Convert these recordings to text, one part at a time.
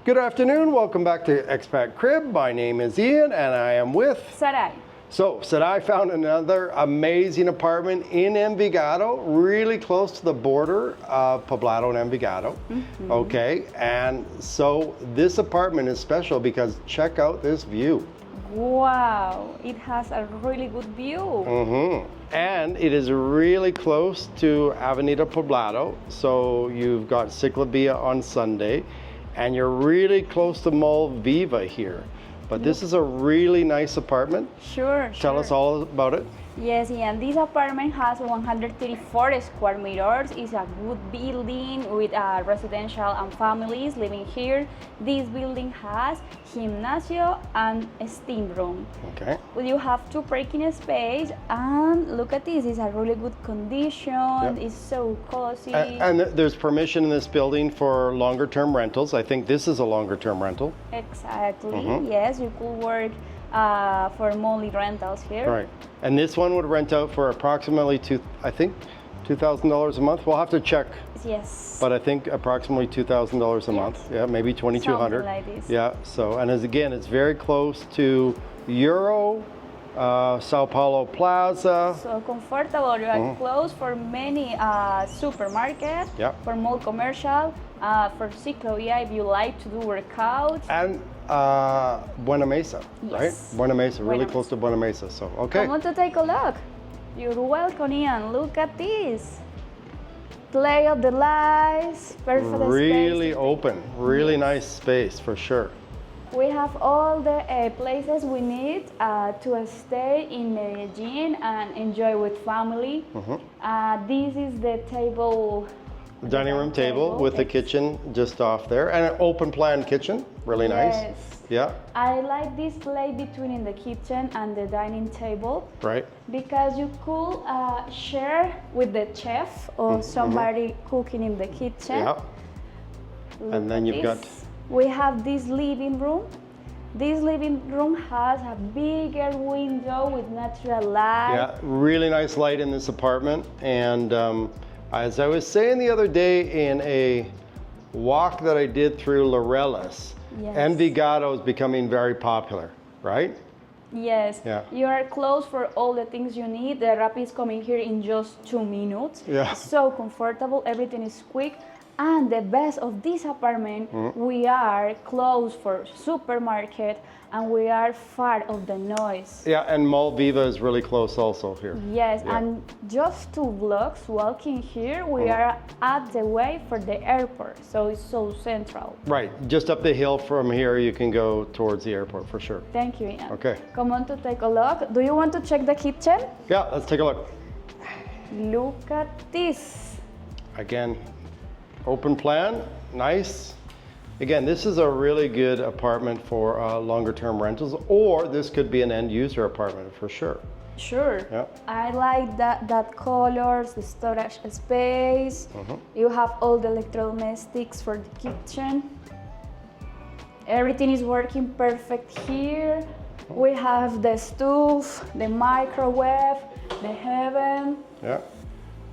Good afternoon, welcome back to Expat Crib. My name is Ian and I am with Sarai. So, Sarai found another amazing apartment in Envigado, really close to the border of Poblado and Envigado. Okay, and so this apartment is special because check out this view. Wow, it has a really good view. And it is really close to Avenida Poblado, so you've got Ciclavia on Sunday, and you're really close to Mall Viva here. But this is a really nice apartment. Sure. Tell us all about it. Yes, and this apartment has 134 square meters. It's a good building with residential and families living here. This building has gymnasio and a steam room. Okay. You have 2 parking space, and look at this. It's a really good condition. Yep. It's so cozy. And there's permission in this building for longer term rentals. I think this is a longer term rental. Exactly. Yes, you could work for monthly rentals here. Right. And this one would rent out for approximately $2,000 a month. We'll have to check. Yes. But I think approximately $2,000 a month. Yeah, maybe $2,200. Something like this. Yeah. So, and as again, it's very close to Euro, Sao Paulo Plaza. So comfortable. You are close for many supermarkets, for mall commercial, for Ciclavia if you like to do workouts. And Buena Mesa, right? Buena Mesa, really close to Buena Mesa. So, okay. Come on to take a look. You're welcome, Ian. Look at this. Play of the lights, perfect space. Really open, really nice space for sure. We have all the places we need to stay in Medellin and enjoy with family. This is the table. Dining room table with the kitchen just off there, and an open plan kitchen, really nice. Yeah. I like this play between the kitchen and the dining table. Right. Because you could share with the chef or somebody cooking in the kitchen. Yeah. And then you've got. We have this living room. This living room has a bigger window with natural light. Yeah, really nice light in this apartment. And as I was saying the other day in a walk that I did through Laureles, Envigado is becoming very popular, right? Yes, yeah. You are close for all the things you need. The Rappi is coming here in just 2 minutes. Yeah. So comfortable, everything is quick. And the best of this apartment, we are close for supermarket and we are far of the noise. Yeah, and Mall Viva is really close also here. Yes, and just 2 blocks walking here, we are at the way for the airport, so it's so central. Right, just up the hill from here you can go towards the airport for sure. Thank you, Ian. Okay. Come on to take a look. Do you want to check the kitchen? Yeah, let's take a look. Look at this. Again, open plan, nice. Again, this is a really good apartment for longer term rentals, or this could be an end user apartment for sure. Sure. Yeah. I like that colors, the storage space. You have all the electrodomestics for the kitchen. Everything is working perfect here. We have the stove, the microwave, the oven. Yeah.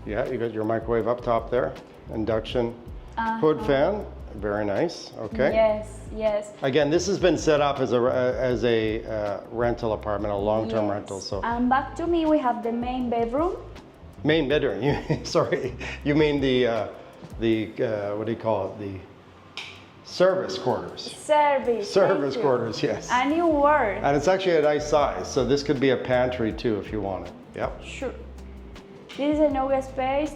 Yeah, you got your microwave up top there. Induction hood fan, very nice. Okay. Yes, yes. Again, this has been set up as a rental apartment, a long-term rental. So. And back to me, we have the main bedroom. Main bedroom. Sorry, you mean the what do you call it? The service quarters. Service quarters. Yes. A new word. And it's actually a nice size, so this could be a pantry too if you want it. Yep. Sure. This is a no space.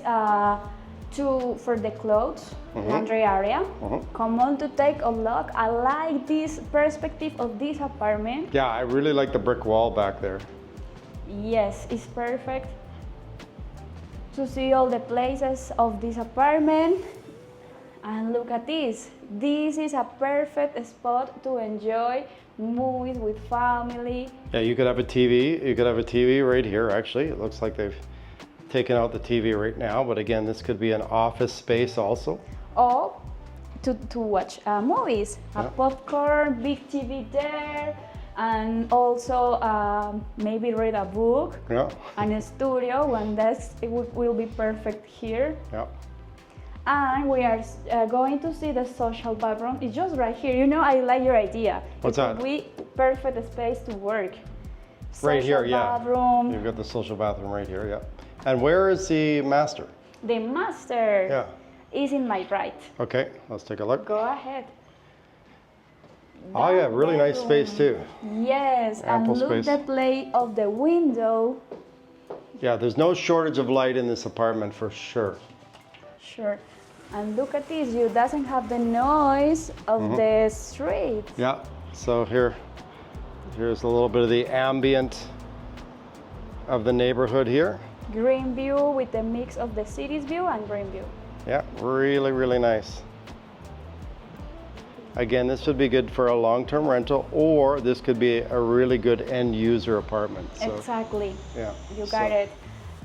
For the clothes, laundry area. Come on to take a look. I like this perspective of this apartment. Yeah, I really like the brick wall back there. Yes, it's perfect to see all the places of this apartment. And look at this. This is a perfect spot to enjoy movies with family. Yeah, you could have a TV. You could have a TV right here, actually. It looks like they've taken out the TV right now, but again, this could be an office space also. Or to watch movies. A popcorn, big TV there, and also maybe read a book. Yeah. And a studio, one desk, it will be perfect here. Yeah. And we are going to see the social bathroom. It's just right here. You know, I like your idea. What's it that? We perfect space to work. Right here, Social yeah. bathroom. You've got the social bathroom right here, yeah. And where is the master? The master Yeah. is in my right. Okay, let's take a look. Go ahead. Oh yeah, That really nice bedroom. space too. Yes, Ample and look space. the play of the window. Yeah, there's no shortage of light in this apartment for sure. Sure. And look at this, you doesn't have the noise of the street. Yeah, so here's a little bit of the ambient of the neighborhood here. Green view with the mix of the city's view and green view. Yeah, really, really nice. Again, this would be good for a long-term rental, or this could be a really good end-user apartment. So, Exactly. yeah. You so- got it.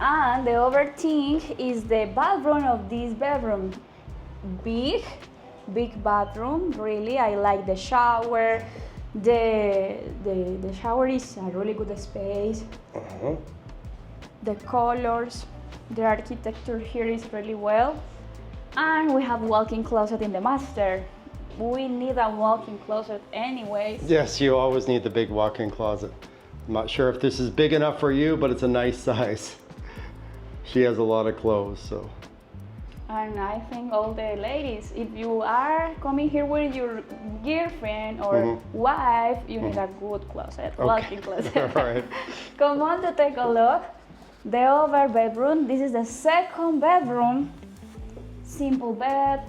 And the other thing is the bathroom of this bedroom. Big bathroom. Really, I like the shower. The shower is a really good space. The colors, the architecture here is really well. And we have walk-in closet in the master. We need a walk-in closet anyways. Yes, you always need the big walk-in closet. I'm not sure if this is big enough for you, but it's a nice size. She has a lot of clothes, so. And I think all the ladies, if you are coming here with your girlfriend or wife, you need a good closet, walk-in closet. All right. Come on to take a look. The other bedroom, this is the second bedroom. Simple bed,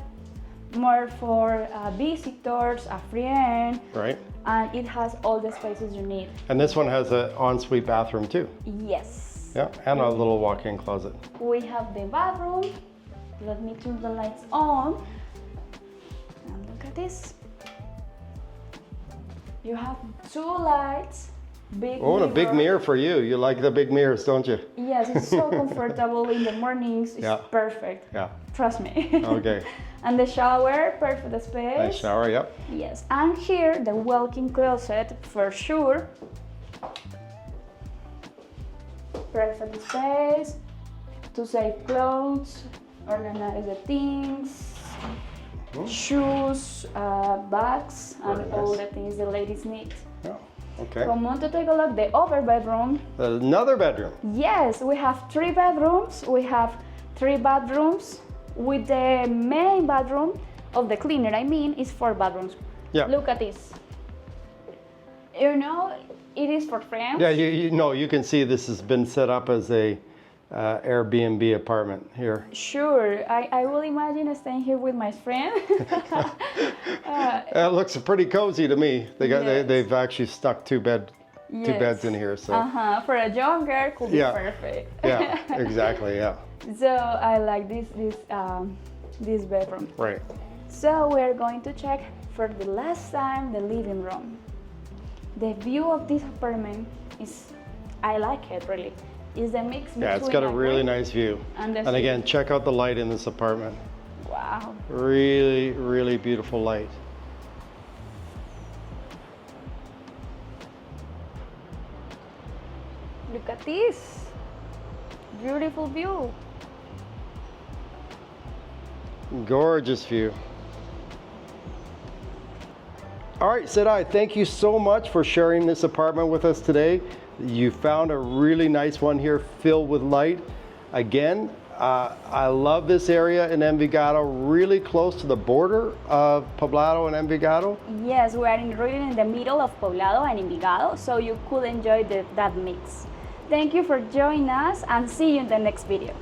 more for visitors, a friend, Right. and it has all the spaces you need. And this one has an ensuite bathroom too. Yes. Yeah, and a little walk-in closet. We have the bathroom. Let me turn the lights on. And look at this. You have two lights. Big Oh, and a big mirror for you. You like the big mirrors, don't you? Yes, it's so comfortable in the mornings. It's Yeah. perfect. Yeah. Trust me. Okay. And the shower, perfect space. Nice shower, yep. Yes, and here the walk-in closet for sure. Perfect space to save clothes, organize the things, shoes, bags, and Very all nice. the things the ladies need. Yeah. Okay. Come on to take a look. The other bedroom. Another bedroom. Yes, we have 3 bedrooms. We have 3 bathrooms with the main bathroom of the cleaner. I mean, is 4 bathrooms. Yeah. Look at this. You know, it is for friends. Yeah, you know, you can see this has been set up as a Airbnb apartment here. Sure, I will imagine staying here with my friend. It looks pretty cozy to me. Yes. They've actually stuck two beds in here. So For a young girl, could be Yeah. perfect. yeah, exactly. Yeah, So I like this bedroom. right. So we're going to check for the last time the living room. The view of this apartment is, I like it really. Is the mix between Yeah, it's got a really nice. nice view. And the And again, check out the light in this apartment. Wow. Really, really beautiful light. Look at this. Beautiful view. Gorgeous view. All right, Sarai, thank you so much for sharing this apartment with us today. You found a really nice one here filled with light. Again, I love this area in Envigado, really close to the border of Poblado and Envigado. Yes, we are really in the middle of Poblado and Envigado, so you could enjoy that mix. Thank you for joining us and see you in the next video.